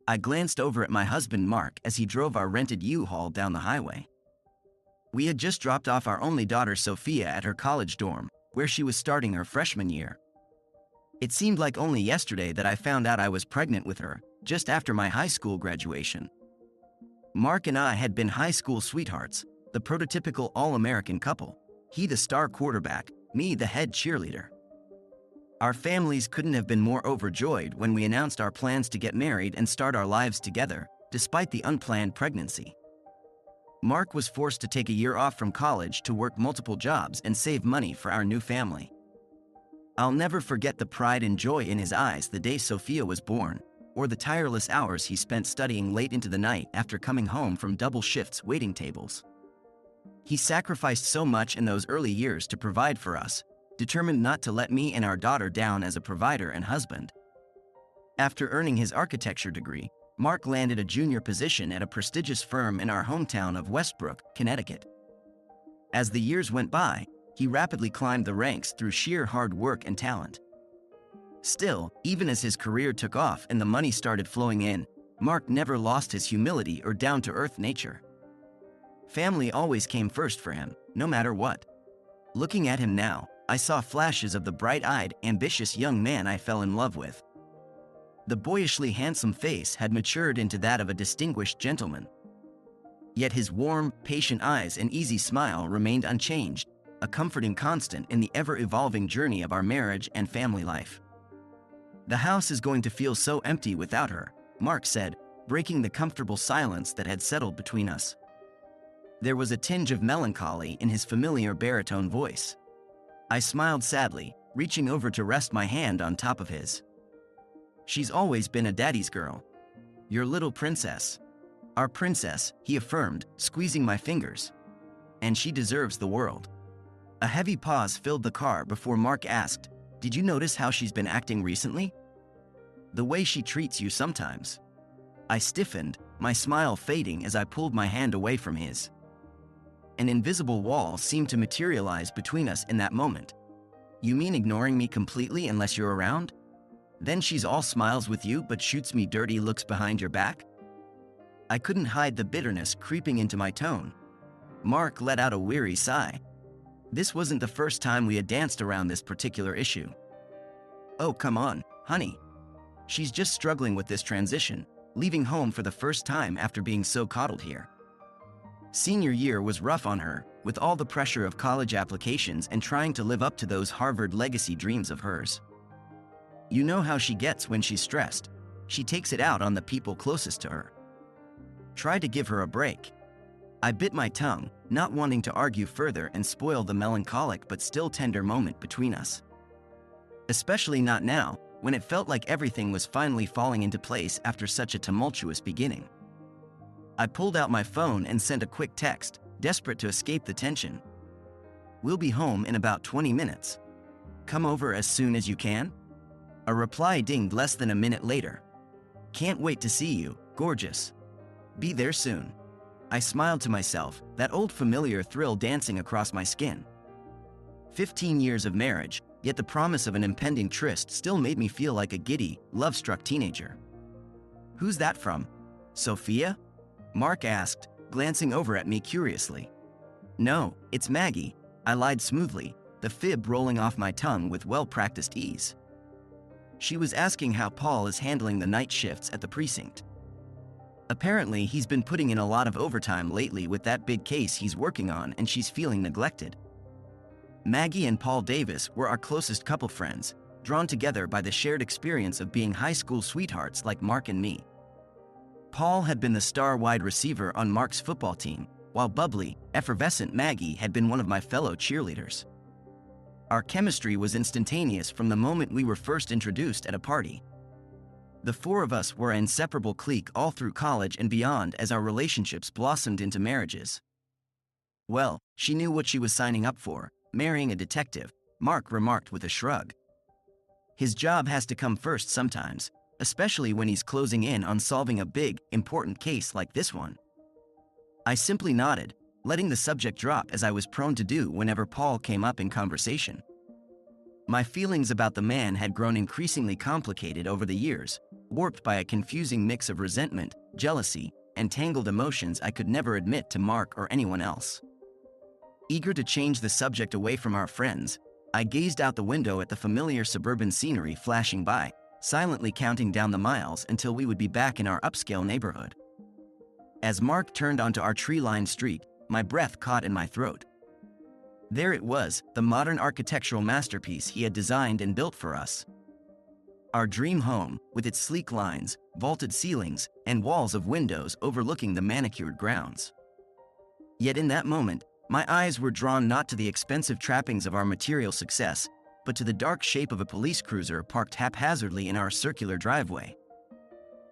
I glanced over at my husband Mark as he drove our rented U-Haul down the highway. We had just dropped off our only daughter Sophia at her college dorm, where she was starting her freshman year. It seemed like only yesterday that I found out I was pregnant with her, just after my high school graduation. Mark and I had been high school sweethearts, the prototypical all-American couple, he the star quarterback, me the head cheerleader. Our families couldn't have been more overjoyed when we announced our plans to get married and start our lives together, despite the unplanned pregnancy. Mark was forced to take a year off from college to work multiple jobs and save money for our new family. I'll never forget the pride and joy in his eyes the day Sophia was born, or the tireless hours he spent studying late into the night after coming home from double shifts waiting tables. He sacrificed so much in those early years to provide for us, determined not to let me and our daughter down as a provider and husband. After earning his architecture degree, Mark landed a junior position at a prestigious firm in our hometown of Westbrook, Connecticut. As the years went by, he rapidly climbed the ranks through sheer hard work and talent. Still, even as his career took off and the money started flowing in, Mark never lost his humility or down-to-earth nature. Family always came first for him, no matter what. Looking at him now, I saw flashes of the bright-eyed, ambitious young man I fell in love with. The boyishly handsome face had matured into that of a distinguished gentleman. Yet his warm, patient eyes and easy smile remained unchanged, a comforting constant in the ever-evolving journey of our marriage and family life. "The house is going to feel so empty without her," Mark said, breaking the comfortable silence that had settled between us. There was a tinge of melancholy in his familiar baritone voice. I smiled sadly, reaching over to rest my hand on top of his. "She's always been a daddy's girl. Your little princess. Our princess," he affirmed, squeezing my fingers. "And she deserves the world." A heavy pause filled the car before Mark asked, "Did you notice how she's been acting recently? The way she treats you sometimes." I stiffened, my smile fading as I pulled my hand away from his. An invisible wall seemed to materialize between us in that moment. "You mean ignoring me completely unless you're around? Then she's all smiles with you but shoots me dirty looks behind your back?" I couldn't hide the bitterness creeping into my tone. Mark let out a weary sigh. This wasn't the first time we had danced around this particular issue. "Oh, come on, honey. She's just struggling with this transition, leaving home for the first time after being so coddled here. Senior year was rough on her, with all the pressure of college applications and trying to live up to those Harvard legacy dreams of hers. You know how she gets when she's stressed. She takes it out on the people closest to her. Try to give her a break." I bit my tongue, not wanting to argue further and spoil the melancholic but still tender moment between us. Especially not now, when it felt like everything was finally falling into place after such a tumultuous beginning. I pulled out my phone and sent a quick text, desperate to escape the tension. "We'll be home in about 20 minutes. Come over as soon as you can?" A reply dinged less than a minute later. "Can't wait to see you, gorgeous. Be there soon." I smiled to myself, that old familiar thrill dancing across my skin. 15 years of marriage, yet the promise of an impending tryst still made me feel like a giddy, love-struck teenager. "Who's that from? Sophia?" Mark asked, glancing over at me curiously. "No, it's Maggie," I lied smoothly, the fib rolling off my tongue with well-practiced ease. She was asking how Paul is handling the night shifts at the precinct. Apparently, he's been putting in a lot of overtime lately with that big case he's working on and she's feeling neglected. Maggie and Paul Davis were our closest couple friends, drawn together by the shared experience of being high school sweethearts like Mark and me. Paul had been the star wide receiver on Mark's football team, while bubbly, effervescent Maggie had been one of my fellow cheerleaders. Our chemistry was instantaneous from the moment we were first introduced at a party. The four of us were an inseparable clique all through college and beyond as our relationships blossomed into marriages. "Well, she knew what she was signing up for, marrying a detective," Mark remarked with a shrug. "His job has to come first sometimes, especially when he's closing in on solving a big, important case like this one." I simply nodded, letting the subject drop as I was prone to do whenever Paul came up in conversation. My feelings about the man had grown increasingly complicated over the years, warped by a confusing mix of resentment, jealousy, and tangled emotions I could never admit to Mark or anyone else. Eager to change the subject away from our friends, I gazed out the window at the familiar suburban scenery flashing by, silently counting down the miles until we would be back in our upscale neighborhood. As Mark turned onto our tree-lined street, my breath caught in my throat. There it was, the modern architectural masterpiece he had designed and built for us. Our dream home, with its sleek lines, vaulted ceilings, and walls of windows overlooking the manicured grounds. Yet in that moment, my eyes were drawn not to the expensive trappings of our material success, but to the dark shape of a police cruiser parked haphazardly in our circular driveway.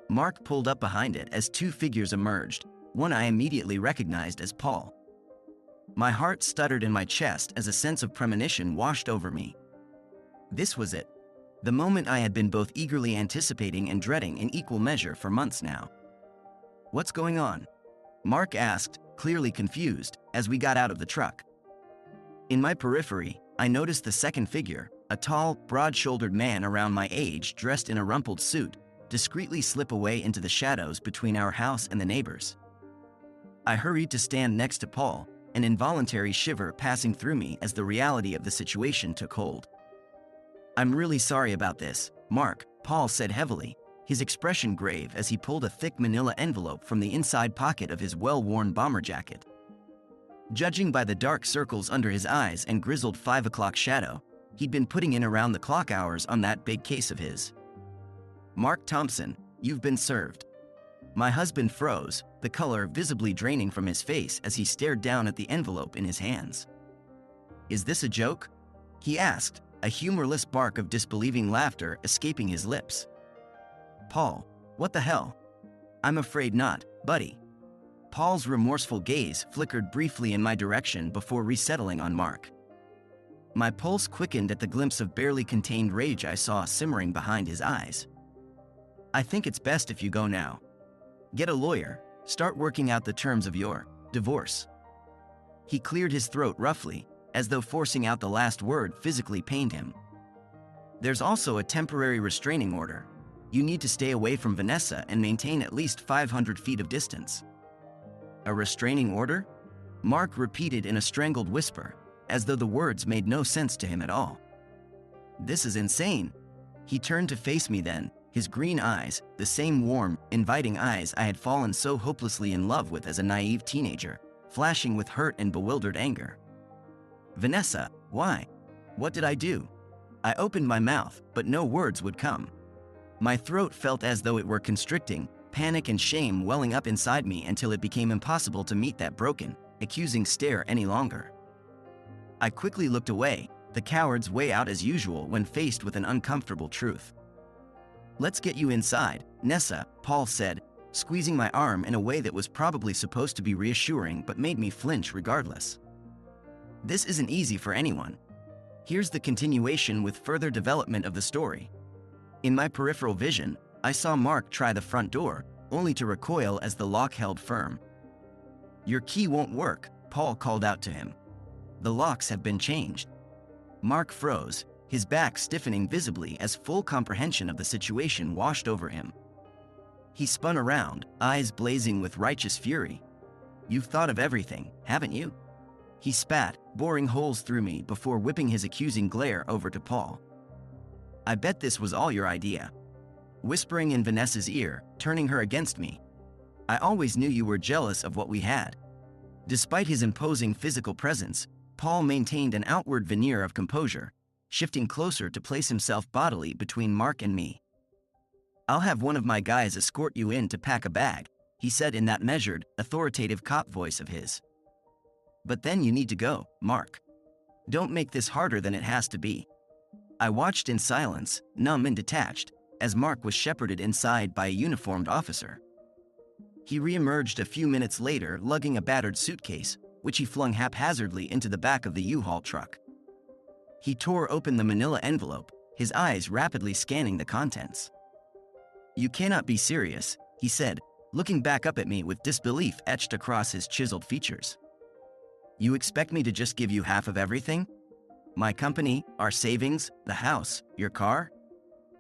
Mark pulled up behind it as two figures emerged, one I immediately recognized as Paul. My heart stuttered in my chest as a sense of premonition washed over me. This was it, the moment I had been both eagerly anticipating and dreading in equal measure for months now. "What's going on?" Mark asked, clearly confused, as we got out of the truck. In my periphery, I noticed the second figure, a tall, broad-shouldered man around my age dressed in a rumpled suit, discreetly slip away into the shadows between our house and the neighbors. I hurried to stand next to Paul, an involuntary shiver passing through me as the reality of the situation took hold. "I'm really sorry about this, Mark," Paul said heavily, his expression grave as he pulled a thick manila envelope from the inside pocket of his well-worn bomber jacket. Judging by the dark circles under his eyes and grizzled 5 o'clock shadow, he'd been putting in around-the-clock hours on that big case of his. "Mark Thompson, you've been served." My husband froze, the color visibly draining from his face as he stared down at the envelope in his hands. "Is this a joke?" he asked, a humorless bark of disbelieving laughter escaping his lips. "Paul, what the hell?" "I'm afraid not, buddy." Paul's remorseful gaze flickered briefly in my direction before resettling on Mark. My pulse quickened at the glimpse of barely contained rage I saw simmering behind his eyes. "I think it's best if you go now. Get a lawyer, start working out the terms of your divorce." He cleared his throat roughly, as though forcing out the last word physically pained him. "There's also a temporary restraining order. You need to stay away from Vanessa and maintain at least 500 feet of distance." "A restraining order?" Mark repeated in a strangled whisper, as though the words made no sense to him at all. "This is insane." He turned to face me then, his green eyes, the same warm, inviting eyes I had fallen so hopelessly in love with as a naive teenager, flashing with hurt and bewildered anger. "Vanessa, why? What did I do?" I opened my mouth, but no words would come. My throat felt as though it were constricting, panic and shame welling up inside me until it became impossible to meet that broken, accusing stare any longer. I quickly looked away, the coward's way out as usual when faced with an uncomfortable truth. "Let's get you inside, Nessa," Paul said, squeezing my arm in a way that was probably supposed to be reassuring but made me flinch regardless. This isn't easy for anyone. Here's the continuation with further development of the story. In my peripheral vision, I saw Mark try the front door, only to recoil as the lock held firm. "Your key won't work," Paul called out to him. "The locks have been changed." Mark froze, his back stiffening visibly as full comprehension of the situation washed over him. He spun around, eyes blazing with righteous fury. "You've thought of everything, haven't you?" He spat, boring holes through me before whipping his accusing glare over to Paul. "I bet this was all your idea." Whispering in Vanessa's ear, turning her against me. "I always knew you were jealous of what we had." Despite his imposing physical presence, Paul maintained an outward veneer of composure, shifting closer to place himself bodily between Mark and me. "I'll have one of my guys escort you in to pack a bag," he said in that measured, authoritative cop voice of his. "But then you need to go, Mark. Don't make this harder than it has to be." I watched in silence, numb and detached, as Mark was shepherded inside by a uniformed officer. He re-emerged a few minutes later lugging a battered suitcase, which he flung haphazardly into the back of the U-Haul truck. He tore open the manila envelope, his eyes rapidly scanning the contents. "You cannot be serious," he said, looking back up at me with disbelief etched across his chiseled features. "You expect me to just give you half of everything? My company, our savings, the house, your car?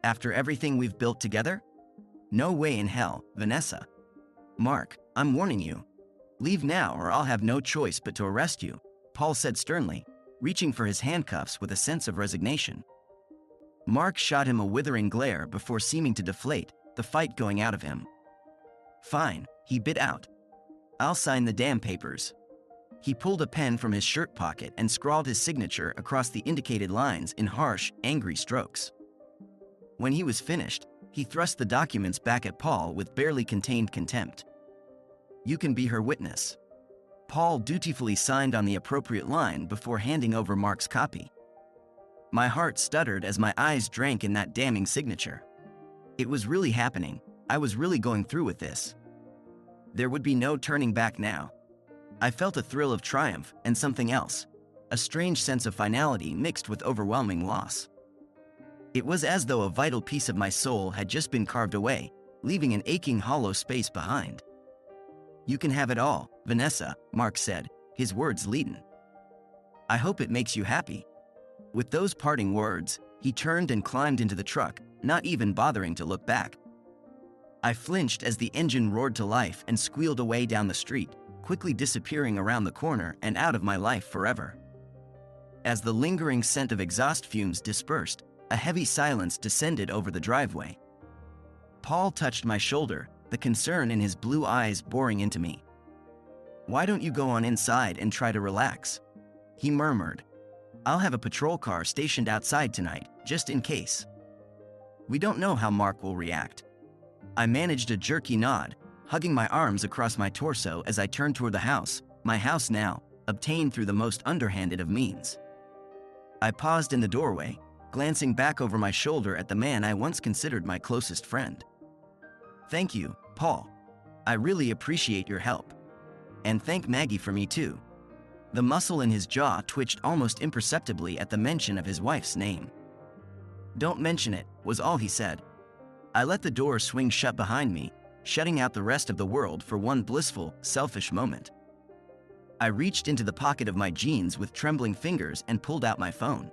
After everything we've built together?" No way in hell, Vanessa. Mark, I'm warning you. Leave now or I'll have no choice but to arrest you, Paul said sternly, reaching for his handcuffs with a sense of resignation. Mark shot him a withering glare before seeming to deflate, the fight going out of him. Fine, he bit out. I'll sign the damn papers. He pulled a pen from his shirt pocket and scrawled his signature across the indicated lines in harsh, angry strokes. When he was finished, he thrust the documents back at Paul with barely contained contempt. You can be her witness. Paul dutifully signed on the appropriate line before handing over Mark's copy. My heart stuttered as my eyes drank in that damning signature. It was really happening. I was really going through with this. There would be no turning back now. I felt a thrill of triumph and something else, a strange sense of finality mixed with overwhelming loss. It was as though a vital piece of my soul had just been carved away, leaving an aching hollow space behind. You can have it all, Vanessa, Mark said, his words leaden. I hope it makes you happy. With those parting words, he turned and climbed into the truck, not even bothering to look back. I flinched as the engine roared to life and squealed away down the street, quickly disappearing around the corner and out of my life forever. As the lingering scent of exhaust fumes dispersed, a heavy silence descended over the driveway. Paul touched my shoulder, the concern in his blue eyes boring into me. Why don't you go on inside and try to relax? He murmured. I'll have a patrol car stationed outside tonight, just in case. We don't know how Mark will react. I managed a jerky nod, hugging my arms across my torso as I turned toward the house, my house now, obtained through the most underhanded of means. I paused in the doorway, glancing back over my shoulder at the man I once considered my closest friend. Thank you, Paul. I really appreciate your help. And thank Maggie for me too. The muscle in his jaw twitched almost imperceptibly at the mention of his wife's name. Don't mention it, was all he said. I let the door swing shut behind me, shutting out the rest of the world for one blissful, selfish moment. I reached into the pocket of my jeans with trembling fingers and pulled out my phone.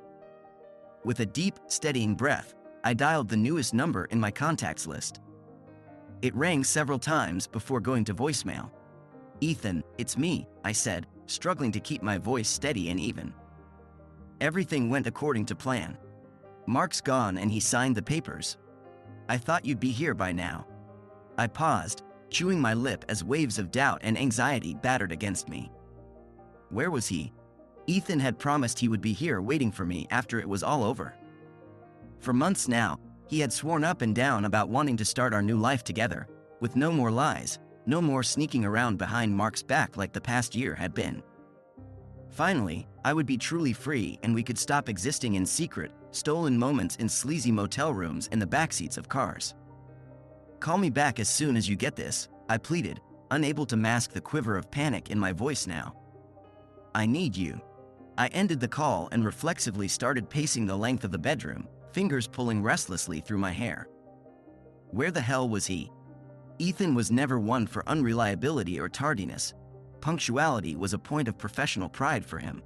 With a deep, steadying breath, I dialed the newest number in my contacts list. It rang several times before going to voicemail. Ethan, it's me, I said, struggling to keep my voice steady and even. Everything went according to plan. Mark's gone and he signed the papers. I thought you'd be here by now. I paused, chewing my lip as waves of doubt and anxiety battered against me. Where was he? Ethan had promised he would be here waiting for me after it was all over. For months now, he had sworn up and down about wanting to start our new life together, with no more lies, no more sneaking around behind Mark's back like the past year had been. Finally, I would be truly free and we could stop existing in secret, stolen moments in sleazy motel rooms and the backseats of cars. Call me back as soon as you get this, I pleaded, unable to mask the quiver of panic in my voice now. I need you. I ended the call and reflexively started pacing the length of the bedroom, fingers pulling restlessly through my hair. Where the hell was he? Ethan was never one for unreliability or tardiness. Punctuality was a point of professional pride for him.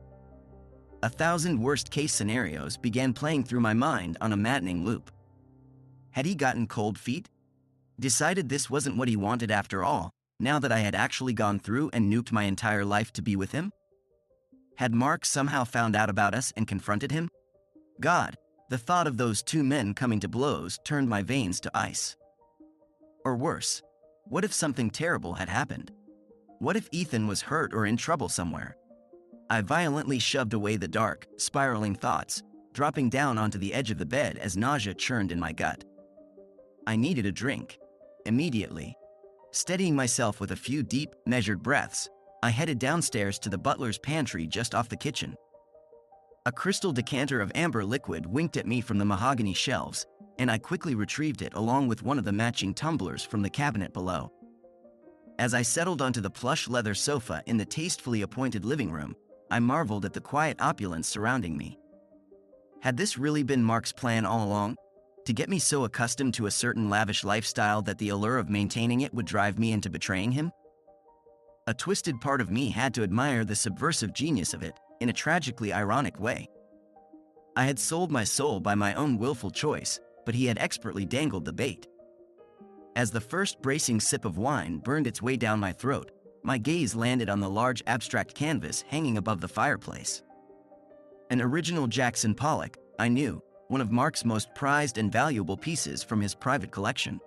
1,000 worst-case scenarios began playing through my mind on a maddening loop. Had he gotten cold feet? Decided this wasn't what he wanted after all, now that I had actually gone through and nuked my entire life to be with him? Had Mark somehow found out about us and confronted him? God, the thought of those two men coming to blows turned my veins to ice. Or worse, what if something terrible had happened? What if Ethan was hurt or in trouble somewhere? I violently shoved away the dark, spiraling thoughts, dropping down onto the edge of the bed as nausea churned in my gut. I needed a drink. Immediately. Steadying myself with a few deep, measured breaths, I headed downstairs to the butler's pantry just off the kitchen. A crystal decanter of amber liquid winked at me from the mahogany shelves, and I quickly retrieved it along with one of the matching tumblers from the cabinet below. As I settled onto the plush leather sofa in the tastefully appointed living room, I marveled at the quiet opulence surrounding me. Had this really been Mark's plan all along? To get me so accustomed to a certain lavish lifestyle that the allure of maintaining it would drive me into betraying him? A twisted part of me had to admire the subversive genius of it, in a tragically ironic way. I had sold my soul by my own willful choice, but he had expertly dangled the bait. As the first bracing sip of wine burned its way down my throat, my gaze landed on the large abstract canvas hanging above the fireplace. An original Jackson Pollock, I knew, one of Mark's most prized and valuable pieces from his private collection.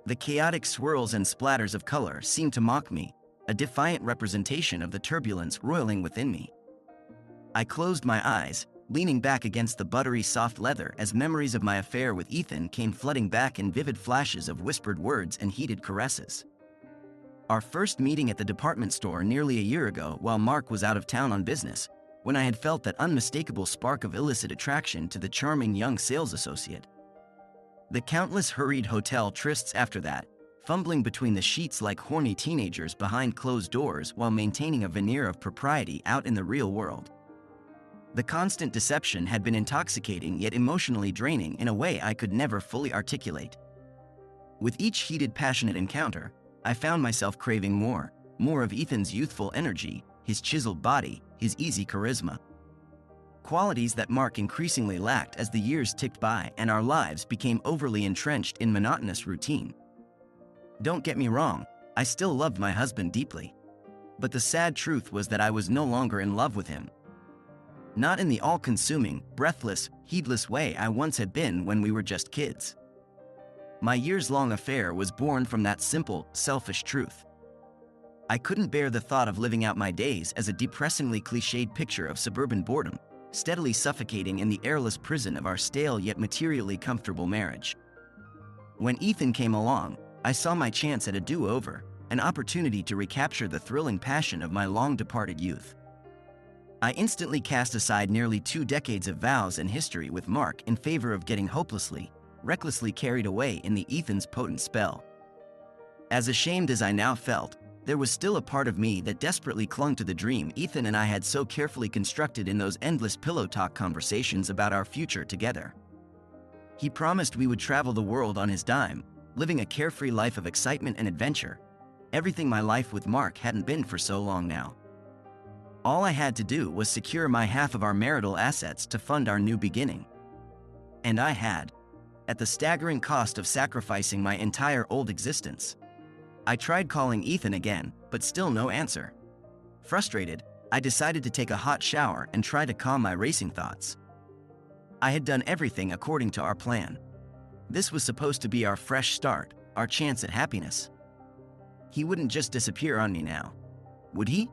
The chaotic swirls and splatters of color seemed to mock me, a defiant representation of the turbulence roiling within me. I closed my eyes, leaning back against the buttery soft leather as memories of my affair with Ethan came flooding back in vivid flashes of whispered words and heated caresses. Our first meeting at the department store nearly a year ago while Mark was out of town on business, when I had felt that unmistakable spark of illicit attraction to the charming young sales associate. The countless hurried hotel trysts after that, fumbling between the sheets like horny teenagers behind closed doors while maintaining a veneer of propriety out in the real world. The constant deception had been intoxicating yet emotionally draining in a way I could never fully articulate. With each heated, passionate encounter, I found myself craving more of Ethan's youthful energy, his chiseled body, his easy charisma. Qualities that Mark increasingly lacked as the years ticked by and our lives became overly entrenched in monotonous routine. Don't get me wrong, I still loved my husband deeply. But the sad truth was that I was no longer in love with him. Not in the all-consuming, breathless, heedless way I once had been when we were just kids. My years-long affair was born from that simple, selfish truth. I couldn't bear the thought of living out my days as a depressingly cliched picture of suburban boredom, steadily suffocating in the airless prison of our stale yet materially comfortable marriage. When Ethan came along, I saw my chance at a do-over, an opportunity to recapture the thrilling passion of my long-departed youth. I instantly cast aside nearly 2 decades of vows and history with Mark in favor of getting hopelessly, recklessly carried away in the Ethan's potent spell. As ashamed as I now felt, there was still a part of me that desperately clung to the dream Ethan and I had so carefully constructed in those endless pillow talk conversations about our future together. He promised we would travel the world on his dime, living a carefree life of excitement and adventure, everything my life with Mark hadn't been for so long now. All I had to do was secure my half of our marital assets to fund our new beginning. And I had, at the staggering cost of sacrificing my entire old existence. I tried calling Ethan again, but still no answer. Frustrated, I decided to take a hot shower and try to calm my racing thoughts. I had done everything according to our plan. This was supposed to be our fresh start, our chance at happiness. He wouldn't just disappear on me now, would he?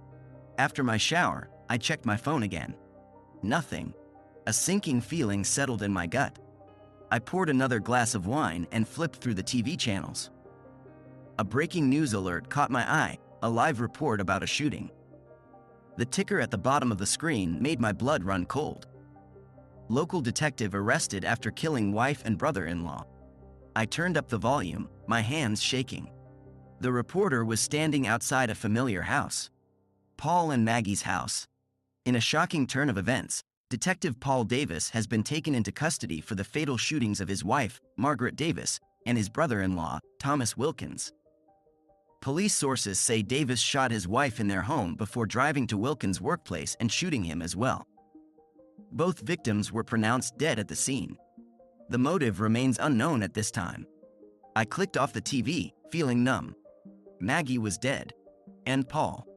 After my shower, I checked my phone again. Nothing. A sinking feeling settled in my gut. I poured another glass of wine and flipped through the TV channels. A breaking news alert caught my eye, a live report about a shooting. The ticker at the bottom of the screen made my blood run cold. Local detective arrested after killing wife and brother-in-law. I turned up the volume, my hands shaking. The reporter was standing outside a familiar house. Paul and Maggie's house. In a shocking turn of events, Detective Paul Davis has been taken into custody for the fatal shootings of his wife, Margaret Davis, and his brother-in-law, Thomas Wilkins. Police sources say Davis shot his wife in their home before driving to Wilkins' workplace and shooting him as well. Both victims were pronounced dead at the scene. The motive remains unknown at this time. I clicked off the TV, feeling numb. Maggie was dead. And Paul.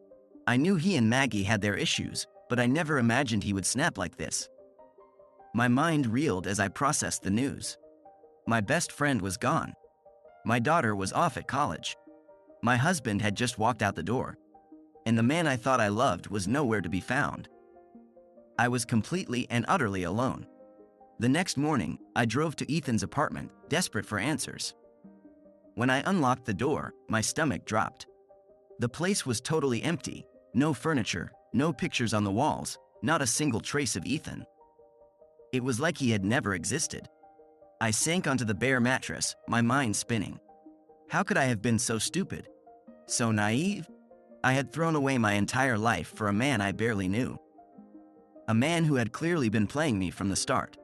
I knew he and Maggie had their issues, but I never imagined he would snap like this. My mind reeled as I processed the news. My best friend was gone. My daughter was off at college. My husband had just walked out the door. And the man I thought I loved was nowhere to be found. I was completely and utterly alone. The next morning, I drove to Ethan's apartment, desperate for answers. When I unlocked the door, my stomach dropped. The place was totally empty. No furniture, no pictures on the walls, not a single trace of Ethan. It was like he had never existed. I sank onto the bare mattress, my mind spinning. How could I have been so stupid? So naive? I had thrown away my entire life for a man I barely knew. A man who had clearly been playing me from the start.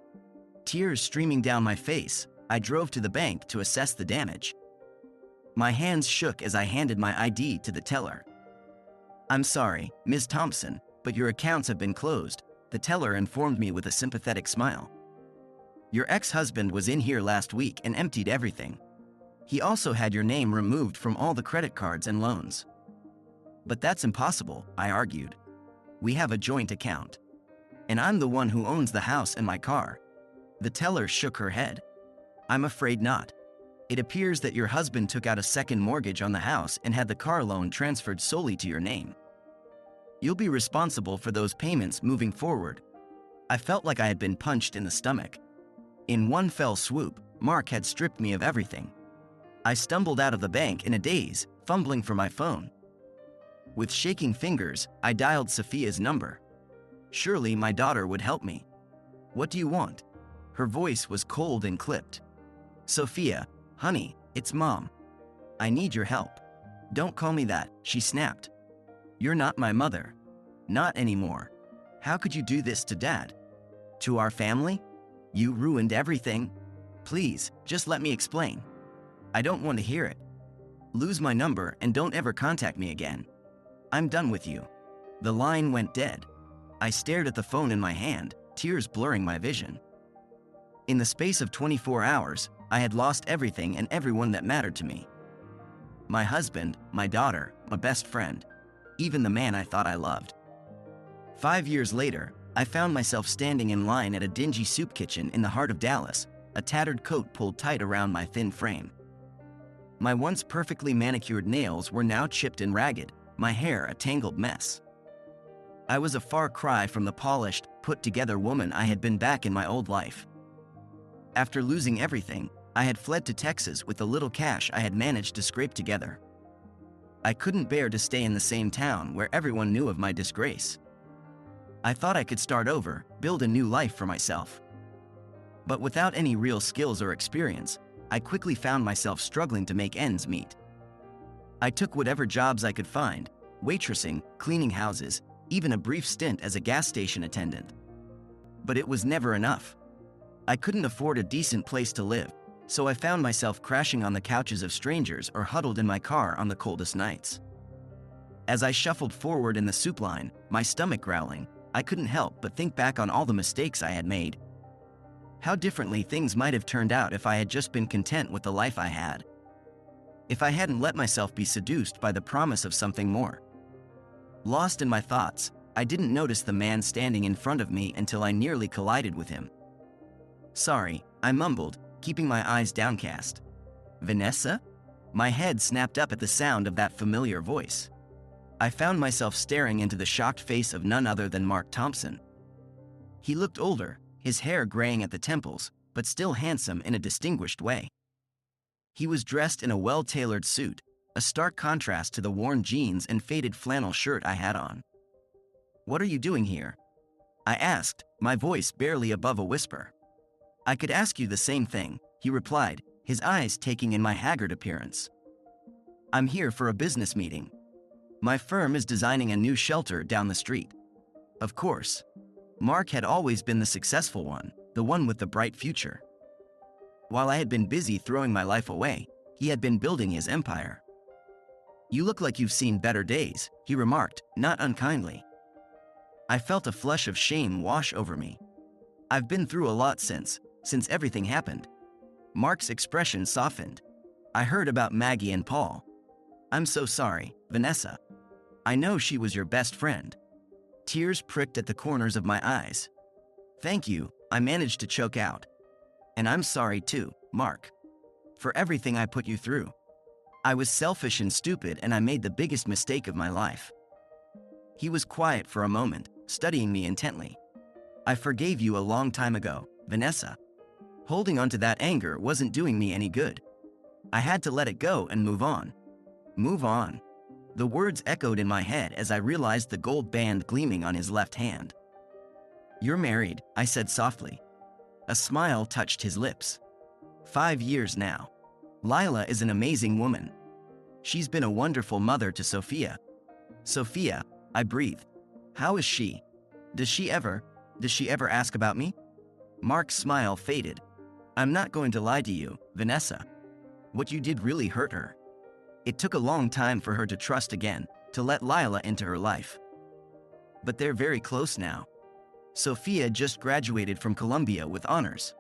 Tears streaming down my face, I drove to the bank to assess the damage. My hands shook as I handed my ID to the teller. "I'm sorry, Ms. Thompson, but your accounts have been closed," the teller informed me with a sympathetic smile. "Your ex-husband was in here last week and emptied everything." He also had your name removed from all the credit cards and loans. But that's impossible, I argued. We have a joint account. And I'm the one who owns the house and my car. The teller shook her head. I'm afraid not. It appears that your husband took out a second mortgage on the house and had the car loan transferred solely to your name. You'll be responsible for those payments moving forward. I felt like I had been punched in the stomach. In one fell swoop, Mark had stripped me of everything. I stumbled out of the bank in a daze, fumbling for my phone. With shaking fingers, I dialed Sophia's number. Surely my daughter would help me. What do you want? Her voice was cold and clipped. Sophia, honey, it's Mom. I need your help. Don't call me that, she snapped. You're not my mother. Not anymore. How could you do this to Dad? To our family? You ruined everything. Please, just let me explain. I don't want to hear it. Lose my number and don't ever contact me again. I'm done with you. The line went dead. I stared at the phone in my hand, tears blurring my vision. In the space of 24 hours, I had lost everything and everyone that mattered to me. My husband, my daughter, my best friend, even the man I thought I loved. 5 years later, I found myself standing in line at a dingy soup kitchen in the heart of Dallas, a tattered coat pulled tight around my thin frame. My once perfectly manicured nails were now chipped and ragged, my hair a tangled mess. I was a far cry from the polished, put-together woman I had been back in my old life. After losing everything, I had fled to Texas with the little cash I had managed to scrape together. I couldn't bear to stay in the same town where everyone knew of my disgrace. I thought I could start over, build a new life for myself. But without any real skills or experience, I quickly found myself struggling to make ends meet. I took whatever jobs I could find, waitressing, cleaning houses, even a brief stint as a gas station attendant. But it was never enough. I couldn't afford a decent place to live, so I found myself crashing on the couches of strangers or huddled in my car on the coldest nights. As I shuffled forward in the soup line, my stomach growling, I couldn't help but think back on all the mistakes I had made. How differently things might have turned out if I had just been content with the life I had. If I hadn't let myself be seduced by the promise of something more. Lost in my thoughts, I didn't notice the man standing in front of me until I nearly collided with him. Sorry, I mumbled, keeping my eyes downcast. Vanessa? My head snapped up at the sound of that familiar voice. I found myself staring into the shocked face of none other than Mark Thompson. He looked older, his hair graying at the temples, but still handsome in a distinguished way. He was dressed in a well-tailored suit, a stark contrast to the worn jeans and faded flannel shirt I had on. What are you doing here? I asked, my voice barely above a whisper. I could ask you the same thing, he replied, his eyes taking in my haggard appearance. I'm here for a business meeting. My firm is designing a new shelter down the street. Of course. Mark had always been the successful one, the one with the bright future. While I had been busy throwing my life away, he had been building his empire. You look like you've seen better days, he remarked, not unkindly. I felt a flush of shame wash over me. I've been through a lot since everything happened. Mark's expression softened. I heard about Maggie and Paul. I'm so sorry, Vanessa. I know she was your best friend. Tears pricked at the corners of my eyes. Thank you, I managed to choke out. And I'm sorry too, Mark. For everything I put you through. I was selfish and stupid and I made the biggest mistake of my life. He was quiet for a moment, studying me intently. I forgave you a long time ago, Vanessa. Holding on to that anger wasn't doing me any good. I had to let it go and move on. Move on. The words echoed in my head as I realized the gold band gleaming on his left hand. You're married, I said softly. A smile touched his lips. 5 years now. Lila is an amazing woman. She's been a wonderful mother to Sophia. Sophia, I breathed. How is she? Does she ever ask about me? Mark's smile faded. I'm not going to lie to you, Vanessa. What you did really hurt her. It took a long time for her to trust again, to let Lila into her life. But they're very close now. Sophia just graduated from Columbia with honors.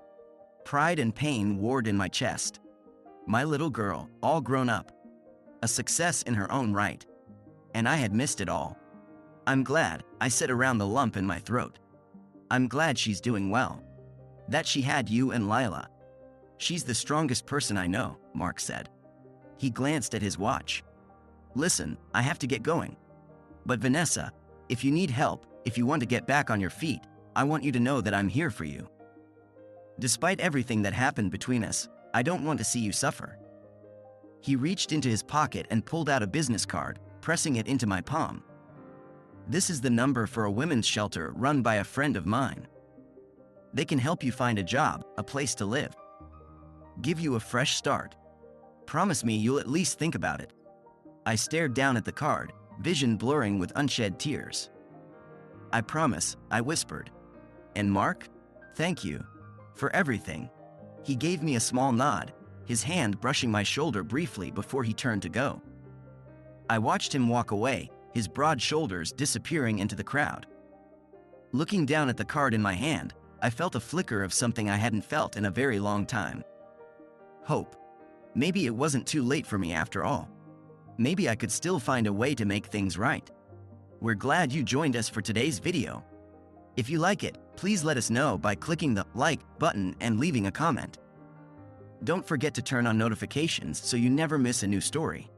Pride and pain warred in my chest. My little girl, all grown up. A success in her own right. And I had missed it all. I'm glad, I said around the lump in my throat. I'm glad she's doing well. That she had you and Lila. She's the strongest person I know, Mark said. He glanced at his watch. Listen, I have to get going. But Vanessa, if you need help, if you want to get back on your feet, I want you to know that I'm here for you. Despite everything that happened between us, I don't want to see you suffer. He reached into his pocket and pulled out a business card, pressing it into my palm. This is the number for a women's shelter run by a friend of mine. They can help you find a job, a place to live. Give you a fresh start. Promise me you'll at least think about it. I stared down at the card, vision blurring with unshed tears. I promise, I whispered. And Mark? Thank you. For everything. He gave me a small nod, his hand brushing my shoulder briefly before he turned to go. I watched him walk away, his broad shoulders disappearing into the crowd. Looking down at the card in my hand, I felt a flicker of something I hadn't felt in a very long time. Hope. Maybe it wasn't too late for me after all. Maybe I could still find a way to make things right. We're glad you joined us for today's video. If you like it, please let us know by clicking the like button and leaving a comment. Don't forget to turn on notifications so you never miss a new story.